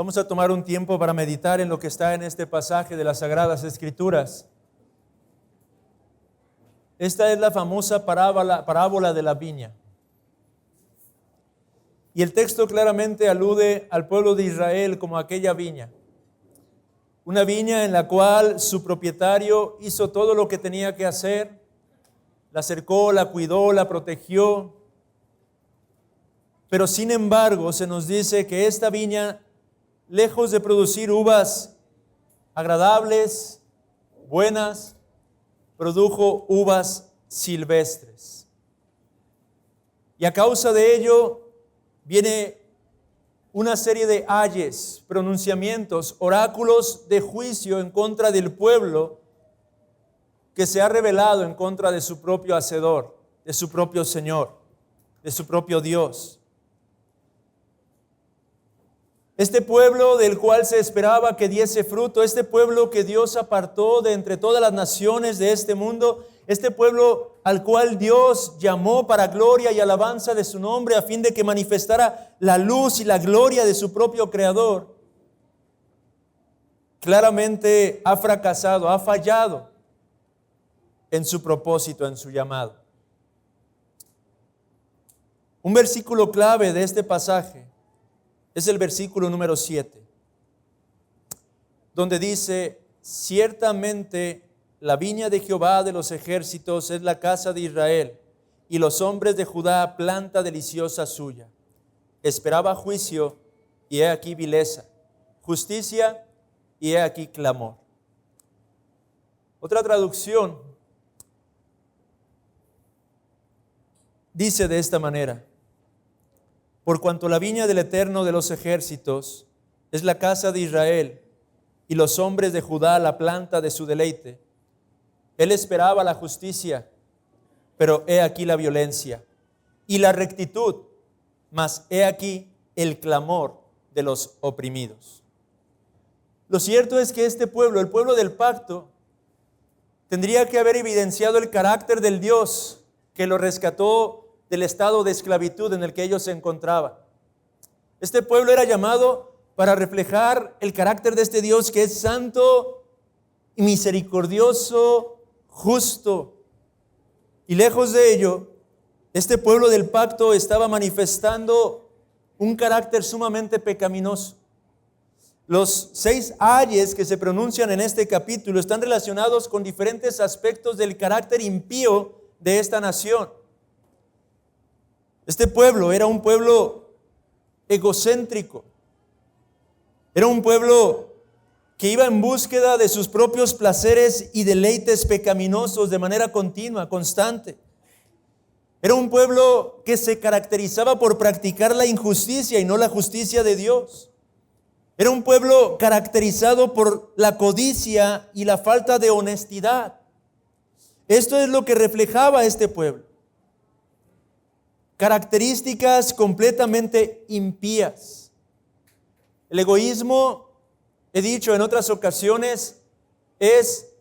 Vamos a tomar un tiempo para meditar en lo que está en este pasaje de las Sagradas Escrituras. Esta es la famosa parábola de la viña. Y el texto claramente alude al pueblo de Israel como aquella viña. Una viña en la cual su propietario hizo todo lo que tenía que hacer, la cercó, la cuidó, la protegió. Pero sin embargo se nos dice que esta viña, lejos de producir uvas agradables, buenas, produjo uvas silvestres. Y a causa de ello viene una serie de ayes, pronunciamientos, oráculos de juicio en contra del pueblo que se ha rebelado en contra de su propio Hacedor, de su propio Señor, de su propio Dios. Este pueblo del cual se esperaba que diese fruto, este pueblo que Dios apartó de entre todas las naciones de este mundo, este pueblo al cual Dios llamó para gloria y alabanza de su nombre a fin de que manifestara la luz y la gloria de su propio Creador, claramente ha fracasado, ha fallado en su propósito, en su llamado. Un versículo clave de este pasaje es el versículo número 7, donde dice: ciertamente la viña de Jehová de los ejércitos es la casa de Israel, y los hombres de Judá planta deliciosa suya. Esperaba juicio, y he aquí vileza, justicia, y he aquí clamor. Otra traducción dice de esta manera: por cuanto la viña del Eterno de los ejércitos es la casa de Israel, y los hombres de Judá la planta de su deleite, él esperaba la justicia, pero he aquí la violencia, y la rectitud, mas he aquí el clamor de los oprimidos. Lo cierto es que este pueblo, el pueblo del pacto, tendría que haber evidenciado el carácter del Dios que lo rescató del estado de esclavitud en el que ellos se encontraban. Este pueblo era llamado para reflejar el carácter de este Dios que es santo y misericordioso, justo. Y lejos de ello, este pueblo del pacto estaba manifestando un carácter sumamente pecaminoso. Los 6 ayes que se pronuncian en este capítulo están relacionados con diferentes aspectos del carácter impío de esta nación. Este pueblo era un pueblo egocéntrico. Era un pueblo que iba en búsqueda de sus propios placeres y deleites pecaminosos de manera continua, constante. Era un pueblo que se caracterizaba por practicar la injusticia y no la justicia de Dios. Era un pueblo caracterizado por la codicia y la falta de honestidad. Esto es lo que reflejaba este pueblo. Características completamente impías. El egoísmo, he dicho en otras ocasiones, es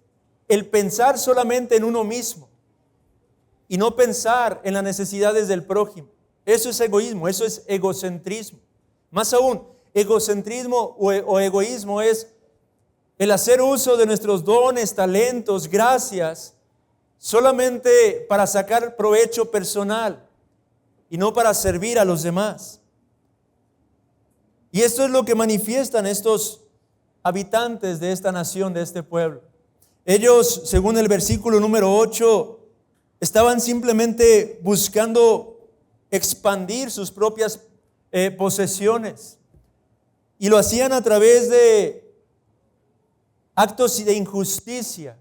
el pensar solamente en uno mismo y no pensar en las necesidades del prójimo. Eso es egoísmo, eso es egocentrismo. Más aún, egocentrismo o egoísmo es el hacer uso de nuestros dones, talentos, gracias, solamente para sacar provecho personal y no para servir a los demás. Y esto es lo que manifiestan estos habitantes de esta nación, de este pueblo. Ellos, según el versículo número 8, estaban simplemente buscando expandir sus propias posesiones. Y lo hacían a través de actos de injusticia,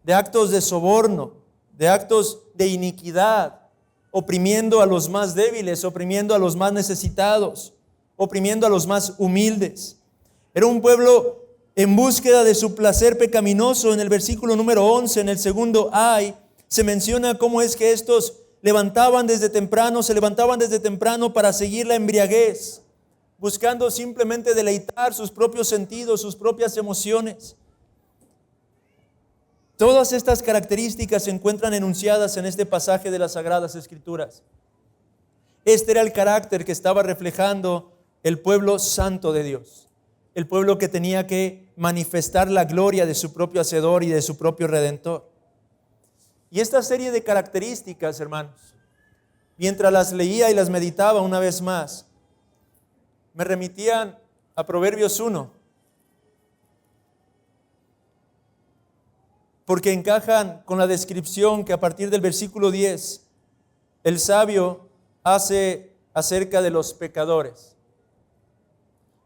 de actos de soborno, de actos de iniquidad, oprimiendo a los más débiles, oprimiendo a los más necesitados, oprimiendo a los más humildes. Era un pueblo en búsqueda de su placer pecaminoso. En el versículo número 11, en el segundo ay, se menciona cómo es que estos se levantaban desde temprano para seguir la embriaguez, buscando simplemente deleitar sus propios sentidos, sus propias emociones. Todas estas características se encuentran enunciadas en este pasaje de las Sagradas Escrituras. Este era el carácter que estaba reflejando el pueblo santo de Dios. el pueblo que tenía que manifestar la gloria de su propio Hacedor y de su propio Redentor. Y esta serie de características, hermanos, mientras las leía y las meditaba una vez más, me remitían a Proverbios 1, porque encajan con la descripción que a partir del versículo 10 el sabio hace acerca de los pecadores.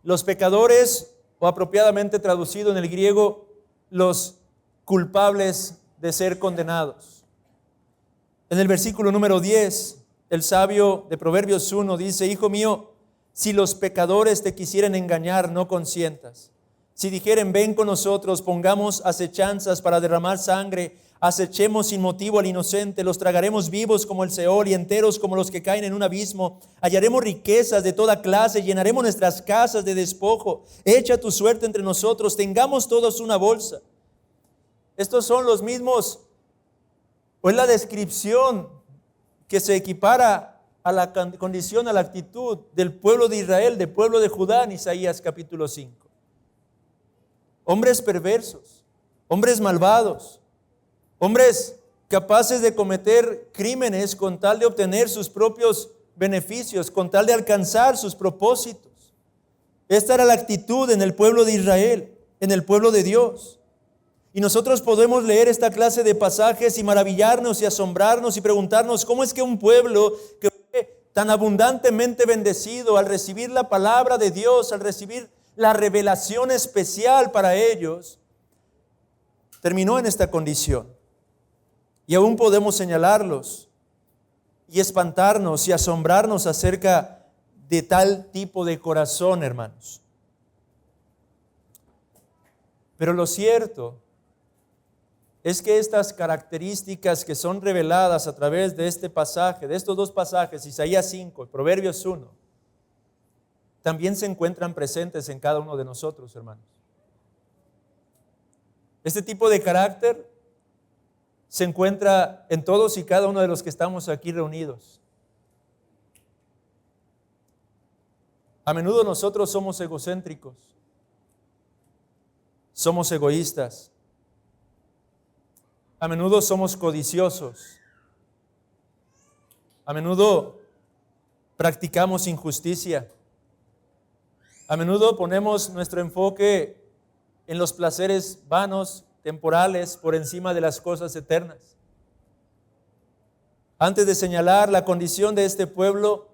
Los pecadores, o apropiadamente traducido en el griego, los culpables de ser condenados. En el versículo número 10, el sabio de Proverbios 1 dice: Hijo mío, si los pecadores te quisieren engañar, no consientas. Si dijeren, ven con nosotros, pongamos acechanzas para derramar sangre, acechemos sin motivo al inocente, los tragaremos vivos como el Seol y enteros como los que caen en un abismo. Hallaremos riquezas de toda clase, llenaremos nuestras casas de despojo. Echa tu suerte entre nosotros, tengamos todos una bolsa. Estos son los mismos, o es la descripción que se equipara a la condición, a la actitud del pueblo de Israel, del pueblo de Judá en Isaías capítulo 5. Hombres perversos, hombres malvados, hombres capaces de cometer crímenes con tal de obtener sus propios beneficios, con tal de alcanzar sus propósitos. Esta era la actitud en el pueblo de Israel, en el pueblo de Dios. Y nosotros podemos leer esta clase de pasajes y maravillarnos y asombrarnos y preguntarnos cómo es que un pueblo que fue tan abundantemente bendecido al recibir la palabra de Dios, al recibir la revelación especial para ellos, terminó en esta condición. Y aún podemos señalarlos y espantarnos y asombrarnos acerca de tal tipo de corazón, hermanos. Pero lo cierto es que estas características que son reveladas a través de este pasaje, de estos dos pasajes, Isaías 5 y Proverbios 1, también se encuentran presentes en cada uno de nosotros, hermanos. Este tipo de carácter se encuentra en todos y cada uno de los que estamos aquí reunidos. A menudo nosotros somos egocéntricos, somos egoístas, a menudo somos codiciosos, a menudo practicamos injusticia, a menudo ponemos nuestro enfoque en los placeres vanos, temporales, por encima de las cosas eternas. Antes de señalar la condición de este pueblo,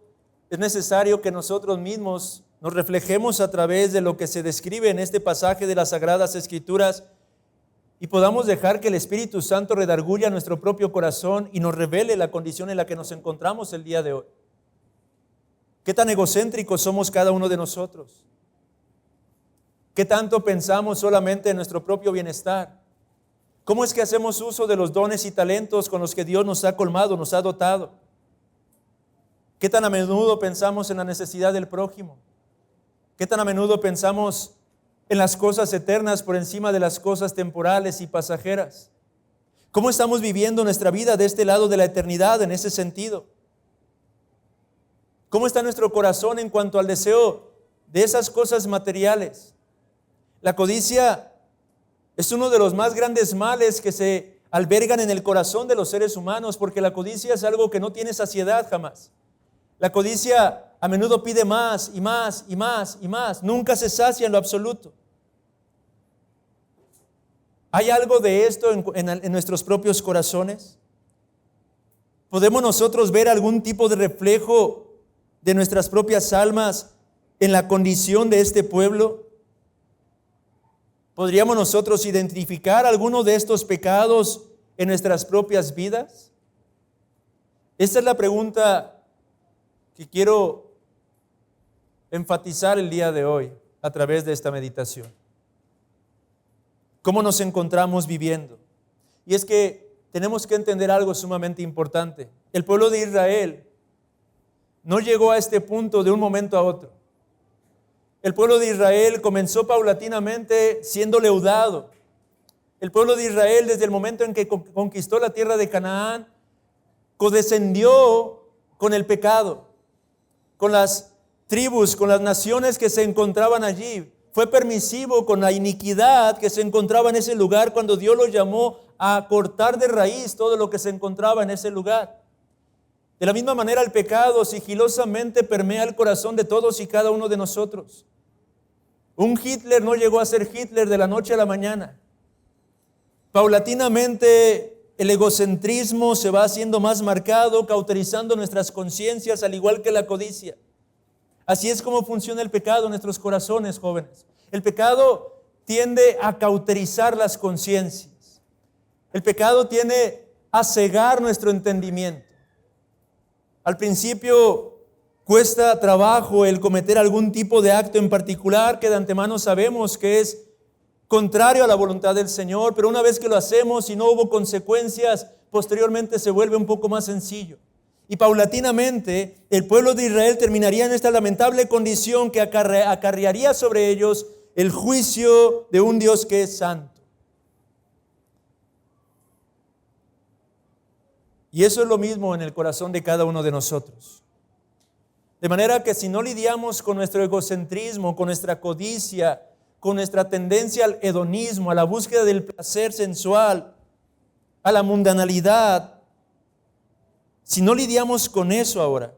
es necesario que nosotros mismos nos reflejemos a través de lo que se describe en este pasaje de las Sagradas Escrituras y podamos dejar que el Espíritu Santo redarguya nuestro propio corazón y nos revele la condición en la que nos encontramos el día de hoy. ¿Qué tan egocéntricos somos cada uno de nosotros? ¿Qué tanto pensamos solamente en nuestro propio bienestar? ¿Cómo es que hacemos uso de los dones y talentos con los que Dios nos ha colmado, nos ha dotado? ¿Qué tan a menudo pensamos en la necesidad del prójimo? ¿Qué tan a menudo pensamos en las cosas eternas por encima de las cosas temporales y pasajeras? ¿Cómo estamos viviendo nuestra vida de este lado de la eternidad en ese sentido? ¿Cómo está nuestro corazón en cuanto al deseo de esas cosas materiales? La codicia es uno de los más grandes males que se albergan en el corazón de los seres humanos, porque la codicia es algo que no tiene saciedad jamás. La codicia a menudo pide más y más y más y más, nunca se sacia en lo absoluto. ¿Hay algo de esto en nuestros propios corazones? ¿Podemos nosotros ver algún tipo de reflejo de nuestras propias almas en la condición de este pueblo? ¿Podríamos nosotros identificar alguno de estos pecados en nuestras propias vidas? Esta es la pregunta que quiero enfatizar el día de hoy a través de esta meditación. ¿Cómo nos encontramos viviendo? Y es que tenemos que entender algo sumamente importante. El pueblo de Israel no llegó a este punto de un momento a otro. El pueblo de Israel comenzó paulatinamente siendo leudado. El pueblo de Israel, desde el momento en que conquistó la tierra de Canaán, codescendió con el pecado, con las tribus, con las naciones que se encontraban allí. fue permisivo con la iniquidad que se encontraba en ese lugar cuando Dios lo llamó a cortar de raíz todo lo que se encontraba en ese lugar. De la misma manera, el pecado sigilosamente permea el corazón de todos y cada uno de nosotros. Un Hitler no llegó a ser Hitler de la noche a la mañana. Paulatinamente, el egocentrismo se va haciendo más marcado, cauterizando nuestras conciencias, al igual que la codicia. Así es como funciona el pecado en nuestros corazones, jóvenes. El pecado tiende a cauterizar las conciencias. El pecado tiende a cegar nuestro entendimiento. Al principio cuesta trabajo el cometer algún tipo de acto en particular que de antemano sabemos que es contrario a la voluntad del Señor, pero una vez que lo hacemos y no hubo consecuencias, posteriormente se vuelve un poco más sencillo. Y paulatinamente el pueblo de Israel terminaría en esta lamentable condición que acarrearía sobre ellos el juicio de un Dios que es santo. Y eso es lo mismo en el corazón de cada uno de nosotros. De manera que si no lidiamos con nuestro egocentrismo, con nuestra codicia, con nuestra tendencia al hedonismo, a la búsqueda del placer sensual, a la mundanalidad, si no lidiamos con eso ahora,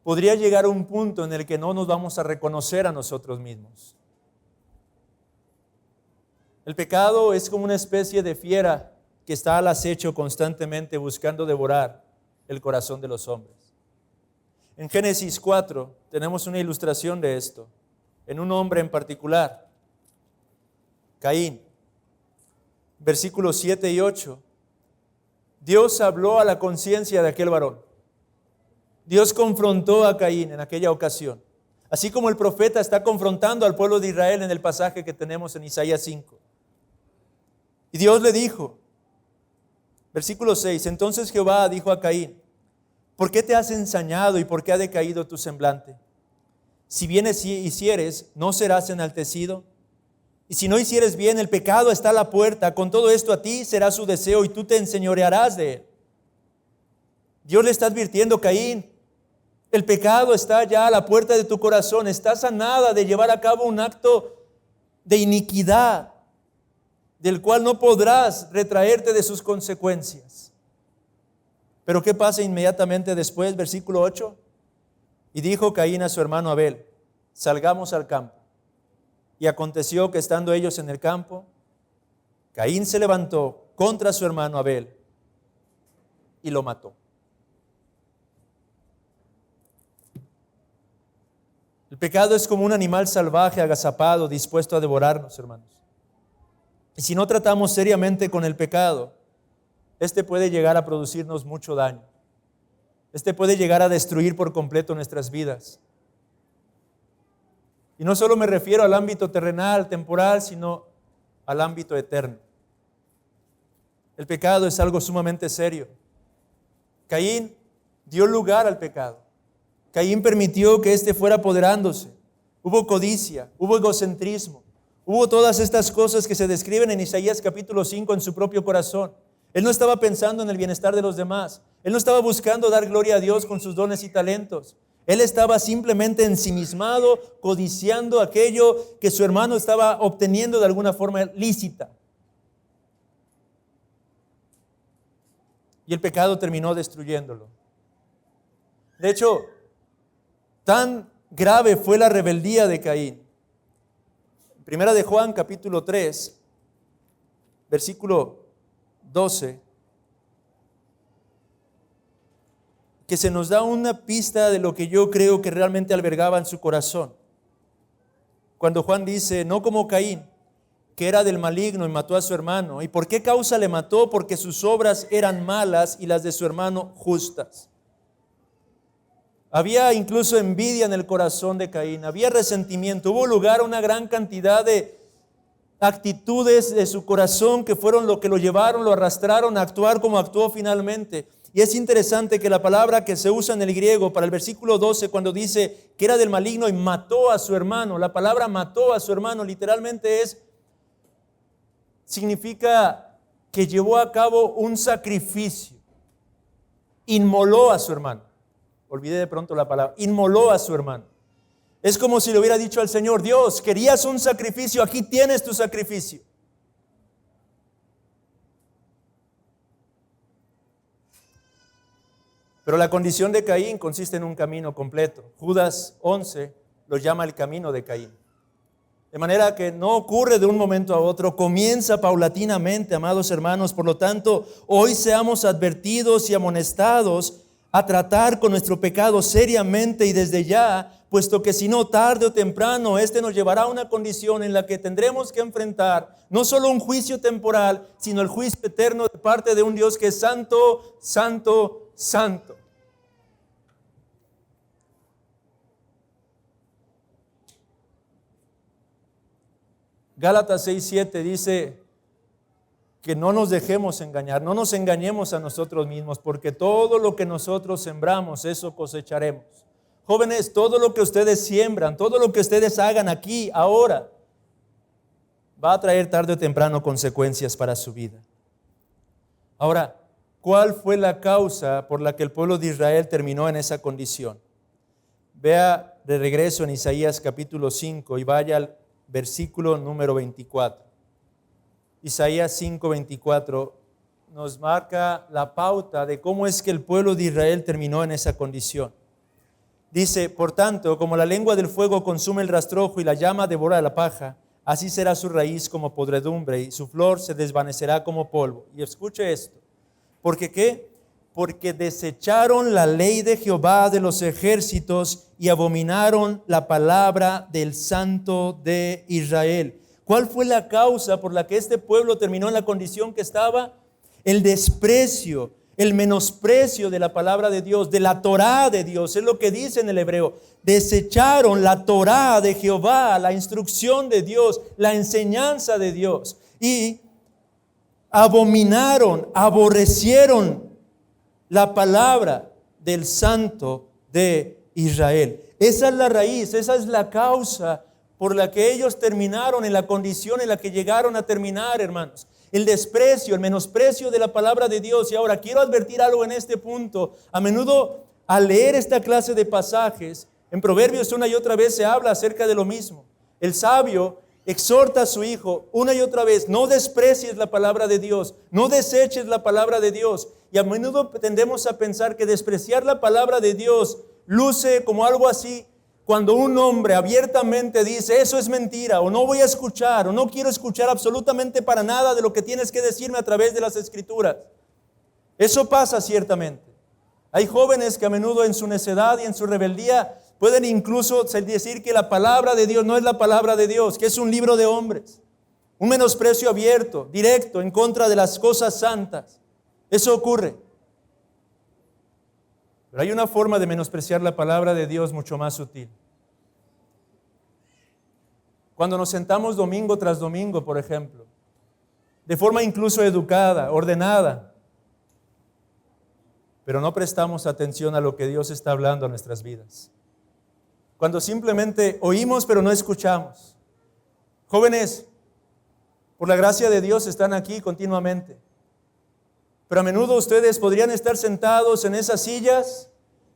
podría llegar a un punto en el que no nos vamos a reconocer a nosotros mismos. El pecado es como una especie de fiera que está al acecho constantemente buscando devorar el corazón de los hombres. En Génesis 4 tenemos una ilustración de esto, en un hombre en particular, Caín. Versículos 7 y 8. Dios habló a la conciencia de aquel varón. Dios confrontó a Caín en aquella ocasión, así como el profeta está confrontando al pueblo de Israel en el pasaje que tenemos en Isaías 5. Y Dios le dijo, versículo 6, entonces Jehová dijo a Caín, ¿por qué te has ensañado y por qué ha decaído tu semblante? Si bien hicieres, ¿no serás enaltecido? Y si no hicieres bien, el pecado está a la puerta. Con todo esto a ti será su deseo y tú te enseñorearás de él. Dios le está advirtiendo, Caín, el pecado está ya a la puerta de tu corazón. Estás a nada de llevar a cabo un acto de iniquidad, del cual no podrás retraerte de sus consecuencias. Pero ¿qué pasa inmediatamente después? Versículo 8. Y dijo Caín a su hermano Abel, salgamos al campo. Y aconteció que estando ellos en el campo, Caín se levantó contra su hermano Abel y lo mató. El pecado es como un animal salvaje agazapado, dispuesto a devorarnos, hermanos. Y si no tratamos seriamente con el pecado, este puede llegar a producirnos mucho daño. Este puede llegar a destruir por completo nuestras vidas. Y no solo me refiero al ámbito terrenal, temporal, sino al ámbito eterno. El pecado es algo sumamente serio. Caín dio lugar al pecado. Caín permitió que éste fuera apoderándose. Hubo codicia, hubo egocentrismo, hubo todas estas cosas que se describen en Isaías capítulo 5 en su propio corazón. Él no estaba pensando en el bienestar de los demás. Él no estaba buscando dar gloria a Dios con sus dones y talentos. Él estaba simplemente ensimismado, codiciando aquello que su hermano estaba obteniendo de alguna forma lícita. Y el pecado terminó destruyéndolo. De hecho, tan grave fue la rebeldía de Caín. Primera de Juan, capítulo 3, versículo 12, que se nos da una pista de lo que yo creo que realmente albergaba en su corazón. Cuando Juan dice, no como Caín, que era del maligno y mató a su hermano. ¿Y por qué causa le mató? Porque sus obras eran malas y las de su hermano justas. Había incluso envidia en el corazón de Caín, había resentimiento, hubo lugar a una gran cantidad de actitudes de su corazón que fueron lo que lo llevaron, lo arrastraron a actuar como actuó finalmente. Y es interesante que la palabra que se usa en el griego para el versículo 12, cuando dice que era del maligno y mató a su hermano, la palabra mató a su hermano literalmente significa que llevó a cabo un sacrificio, inmoló a su hermano. Olvidé de pronto la palabra, inmoló a su hermano. Es como si le hubiera dicho al Señor: Dios, querías un sacrificio, aquí tienes tu sacrificio. Pero la condición de Caín consiste en un camino completo. Judas 11 lo llama el camino de Caín. De manera que no ocurre de un momento a otro, comienza paulatinamente, amados hermanos. Por lo tanto, hoy seamos advertidos y amonestados a tratar con nuestro pecado seriamente y desde ya, puesto que si no, tarde o temprano, nos llevará a una condición en la que tendremos que enfrentar no solo un juicio temporal, sino el juicio eterno de parte de un Dios que es santo, santo, santo. Gálatas 6:7 dice que no nos dejemos engañar, no nos engañemos a nosotros mismos, porque todo lo que nosotros sembramos, eso cosecharemos. Jóvenes, todo lo que ustedes siembran, todo lo que ustedes hagan aquí, ahora, va a traer tarde o temprano consecuencias para su vida. Ahora, ¿cuál fue la causa por la que el pueblo de Israel terminó en esa condición? Vea de regreso en Isaías capítulo 5 y vaya al versículo número 24. Isaías 5:24 nos marca la pauta de cómo es que el pueblo de Israel terminó en esa condición. Dice: por tanto, como la lengua del fuego consume el rastrojo y la llama devora la paja, así será su raíz como podredumbre y su flor se desvanecerá como polvo. Y escuche esto. ¿Por qué? Porque desecharon la ley de Jehová de los ejércitos y abominaron la palabra del Santo de Israel. ¿Cuál fue la causa por la que este pueblo terminó en la condición que estaba? El desprecio, el menosprecio de la palabra de Dios, de la Torá de Dios. Es lo que dice en el hebreo. Desecharon la Torá de Jehová, la instrucción de Dios, la enseñanza de Dios. Y abominaron, aborrecieron la palabra del Santo de Israel. Esa es la raíz, esa es la causa por la que ellos terminaron en la condición en la que llegaron a terminar, hermanos. El desprecio, el menosprecio de la palabra de Dios. Y ahora quiero advertir algo en este punto. A menudo al leer esta clase de pasajes, en Proverbios una y otra vez se habla acerca de lo mismo. El sabio exhorta a su hijo una y otra vez: no desprecies la palabra de Dios, no deseches la palabra de Dios. Y a menudo tendemos a pensar que despreciar la palabra de Dios luce como algo así cuando un hombre abiertamente dice: eso es mentira, o no voy a escuchar, o no quiero escuchar absolutamente para nada de lo que tienes que decirme a través de las Escrituras. Eso pasa ciertamente. Hay jóvenes que a menudo en su necedad y en su rebeldía pueden incluso decir que la palabra de Dios no es la palabra de Dios, que es un libro de hombres. Un menosprecio abierto, directo, en contra de las cosas santas. Eso ocurre. Pero hay una forma de menospreciar la palabra de Dios mucho más sutil. Cuando nos sentamos domingo tras domingo, por ejemplo, de forma incluso educada, ordenada, pero no prestamos atención a lo que Dios está hablando a nuestras vidas. Cuando simplemente oímos pero no escuchamos. Jóvenes, por la gracia de Dios están aquí continuamente. Pero a menudo ustedes podrían estar sentados en esas sillas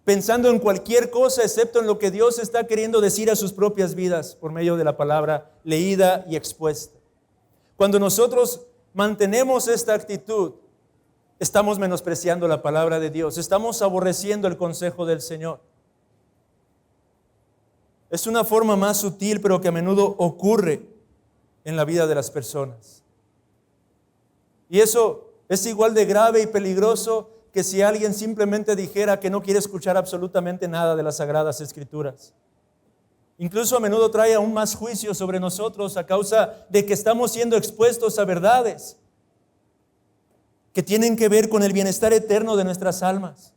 pensando en cualquier cosa excepto en lo que Dios está queriendo decir a sus propias vidas por medio de la palabra leída y expuesta. Cuando nosotros mantenemos esta actitud, estamos menospreciando la palabra de Dios, estamos aborreciendo el consejo del Señor. Es una forma más sutil, pero que a menudo ocurre en la vida de las personas. Y eso es igual de grave y peligroso que si alguien simplemente dijera que no quiere escuchar absolutamente nada de las Sagradas Escrituras. Incluso a menudo trae aún más juicio sobre nosotros a causa de que estamos siendo expuestos a verdades que tienen que ver con el bienestar eterno de nuestras almas.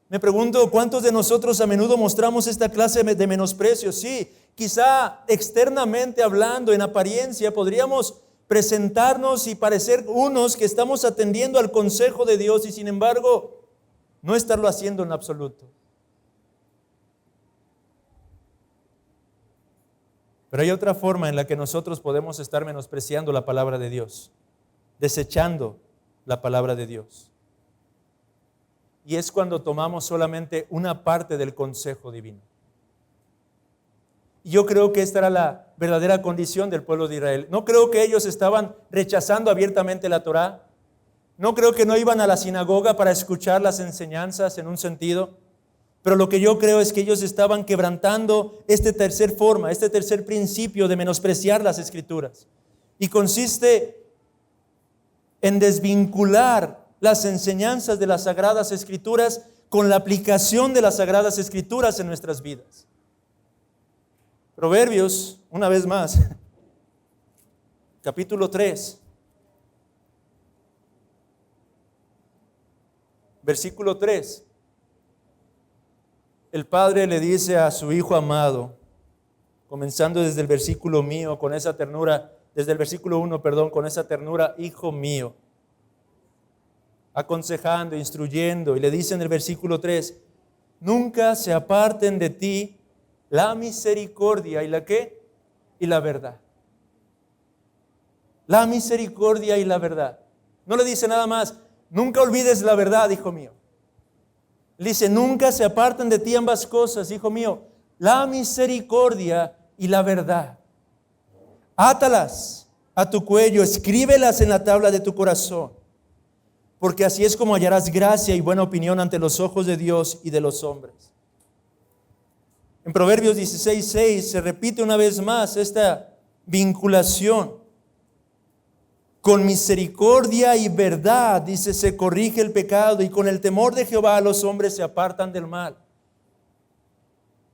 Me pregunto, ¿cuántos de nosotros a menudo mostramos esta clase de menosprecio? Sí, quizá externamente hablando, en apariencia, podríamos presentarnos y parecer unos que estamos atendiendo al consejo de Dios y sin embargo no estarlo haciendo en absoluto. Pero hay otra forma en la que nosotros podemos estar menospreciando la palabra de Dios, desechando la palabra de Dios. Y es cuando tomamos solamente una parte del consejo divino. Y yo creo que esta era la verdadera condición del pueblo de Israel. No creo que ellos estaban rechazando abiertamente la Torá. No creo que no iban a la sinagoga para escuchar las enseñanzas en un sentido. Pero lo que yo creo es que ellos estaban quebrantando este tercer principio de menospreciar las Escrituras. Y consiste en desvincular las enseñanzas de las Sagradas Escrituras con la aplicación de las Sagradas Escrituras en nuestras vidas. Proverbios, una vez más, capítulo 3, versículo 3. El padre le dice a su hijo amado, comenzando desde el versículo mío, con esa ternura, desde el versículo 1, con esa ternura, hijo mío, aconsejando, instruyendo, y le dice en el versículo 3, nunca se aparten de ti la misericordia y la ¿qué? Y la verdad. La misericordia y la verdad. No le dice nada más, nunca olvides la verdad, hijo mío. Le dice, nunca se aparten de ti ambas cosas, hijo mío, la misericordia y la verdad. Átalas a tu cuello, escríbelas en la tabla de tu corazón, porque así es como hallarás gracia y buena opinión ante los ojos de Dios y de los hombres. En Proverbios 16:6 se repite una vez más esta vinculación. Con misericordia y verdad, dice, se corrige el pecado, y con el temor de Jehová los hombres se apartan del mal.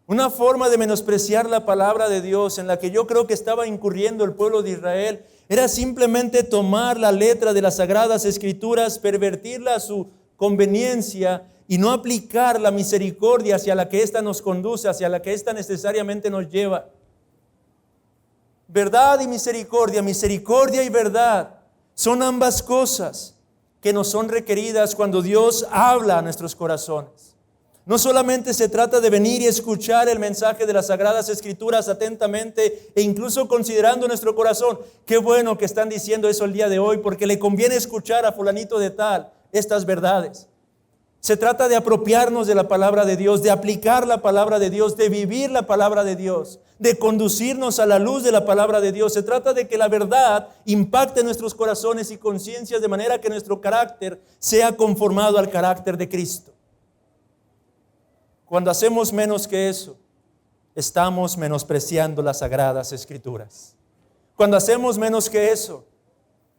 Una forma de menospreciar la palabra de Dios en la que yo creo que estaba incurriendo el pueblo de Israel era simplemente tomar la letra de las Sagradas Escrituras, pervertirla a su conveniencia y no aplicar la misericordia hacia la que ésta nos conduce, hacia la que ésta necesariamente nos lleva. Verdad y misericordia y verdad son ambas cosas que nos son requeridas cuando Dios habla a nuestros corazones. No solamente se trata de venir y escuchar el mensaje de las Sagradas Escrituras atentamente e incluso considerando nuestro corazón, qué bueno que están diciendo eso el día de hoy porque le conviene escuchar a fulanito de tal estas verdades. Se trata de apropiarnos de la palabra de Dios, de aplicar la palabra de Dios, de vivir la palabra de Dios, de conducirnos a la luz de la palabra de Dios. Se trata de que la verdad impacte nuestros corazones y conciencias de manera que nuestro carácter sea conformado al carácter de Cristo. Cuando hacemos menos que eso, estamos menospreciando las Sagradas Escrituras. Cuando hacemos menos que eso,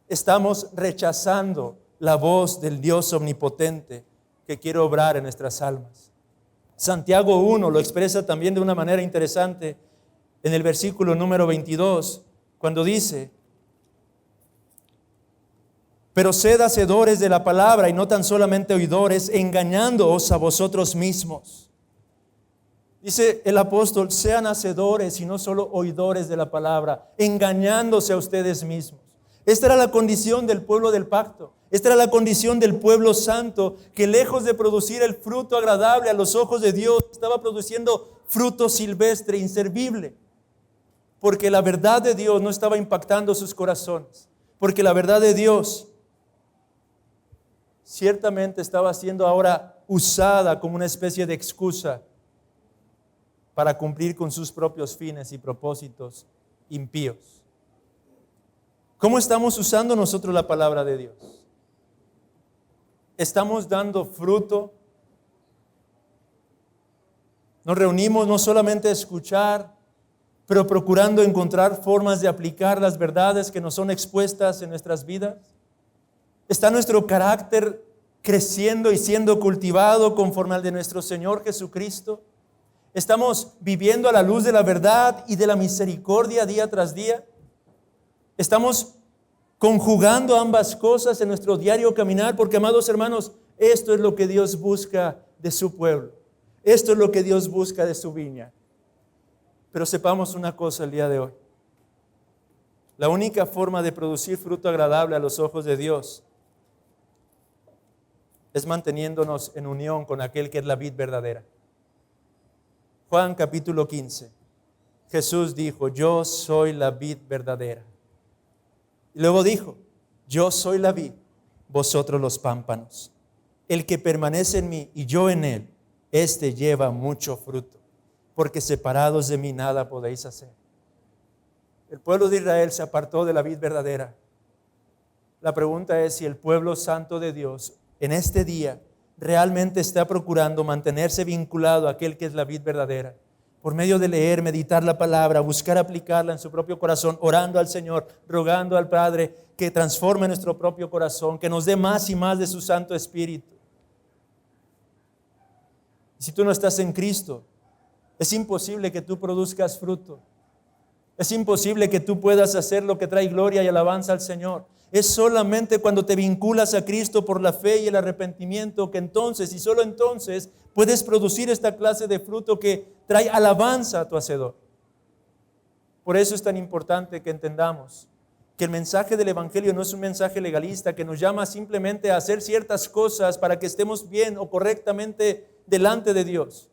estamos rechazando la voz del Dios omnipotente que quiere obrar en nuestras almas. Santiago 1 lo expresa también de una manera interesante en el versículo número 22, cuando dice, pero sed hacedores de la palabra y no tan solamente oidores, engañándoos a vosotros mismos. Dice el apóstol, sean hacedores y no solo oidores de la palabra, engañándose a ustedes mismos. Esta era la condición del pueblo del pacto. Esta era la condición del pueblo santo, que lejos de producir el fruto agradable a los ojos de Dios, estaba produciendo fruto silvestre, inservible. Porque la verdad de Dios no estaba impactando sus corazones. Porque la verdad de Dios ciertamente estaba siendo ahora usada como una especie de excusa para cumplir con sus propios fines y propósitos impíos. ¿Cómo estamos usando nosotros la palabra de Dios? ¿Estamos dando fruto? Nos reunimos no solamente a escuchar, pero procurando encontrar formas de aplicar las verdades que nos son expuestas en nuestras vidas. ¿Está nuestro carácter creciendo y siendo cultivado conforme al de nuestro Señor Jesucristo? ¿Estamos viviendo a la luz de la verdad y de la misericordia día tras día? ¿Estamos conjugando ambas cosas en nuestro diario caminar? Porque, amados hermanos, esto es lo que Dios busca de su pueblo. Esto es lo que Dios busca de su viña. Pero sepamos una cosa el día de hoy. La única forma de producir fruto agradable a los ojos de Dios es manteniéndonos en unión con aquel que es la vid verdadera. Juan capítulo 15. Jesús dijo, yo soy la vid verdadera. Y luego dijo, yo soy la vid, vosotros los pámpanos. El que permanece en mí y yo en él, éste lleva mucho fruto. porque separados de mí nada podéis hacer. El pueblo de Israel se apartó de la vid verdadera. La pregunta es si el pueblo santo de Dios en este día realmente está procurando mantenerse vinculado a aquel que es la vid verdadera, por medio de leer, meditar la palabra, buscar aplicarla en su propio corazón, orando al Señor, rogando al Padre que transforme nuestro propio corazón, que nos dé más y más de su Santo Espíritu. Y si tú no estás en Cristo, es imposible que tú produzcas fruto. Es imposible que tú puedas hacer lo que trae gloria y alabanza al Señor. Es solamente cuando te vinculas a Cristo por la fe y el arrepentimiento que entonces y solo entonces puedes producir esta clase de fruto que trae alabanza a tu Hacedor. Por eso es tan importante que entendamos que el mensaje del Evangelio no es un mensaje legalista que nos llama simplemente a hacer ciertas cosas para que estemos bien o correctamente delante de Dios.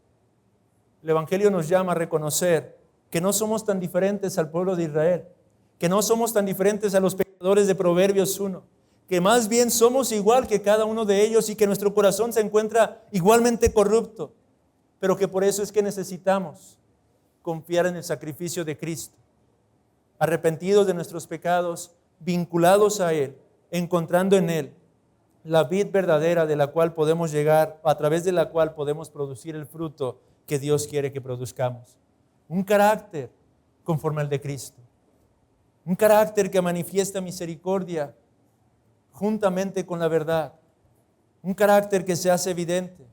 El Evangelio nos llama a reconocer que no somos tan diferentes al pueblo de Israel, que no somos tan diferentes a los pecadores de Proverbios 1, que más bien somos igual que cada uno de ellos y que nuestro corazón se encuentra igualmente corrupto, pero que por eso es que necesitamos confiar en el sacrificio de Cristo, arrepentidos de nuestros pecados, vinculados a Él, encontrando en Él la vid verdadera de la cual podemos llegar, a través de la cual podemos producir el fruto que Dios quiere que produzcamos. Un carácter conforme al de Cristo. Un carácter que manifiesta misericordia juntamente con la verdad. Un carácter que se hace evidente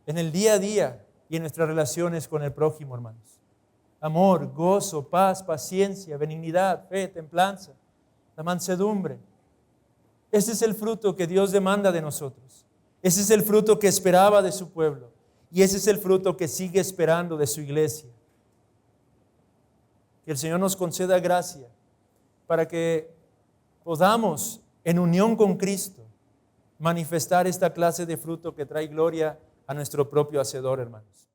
en el día a día y en nuestras relaciones con el prójimo, hermanos. Amor, gozo, paz, paciencia, benignidad, fe, templanza, la mansedumbre. Ese es el fruto que Dios demanda de nosotros. Ese es el fruto que esperaba de su pueblo. Y ese es el fruto que sigue esperando de su iglesia. Que el Señor nos conceda gracia para que podamos, en unión con Cristo, manifestar esta clase de fruto que trae gloria a nuestro propio Hacedor, hermanos.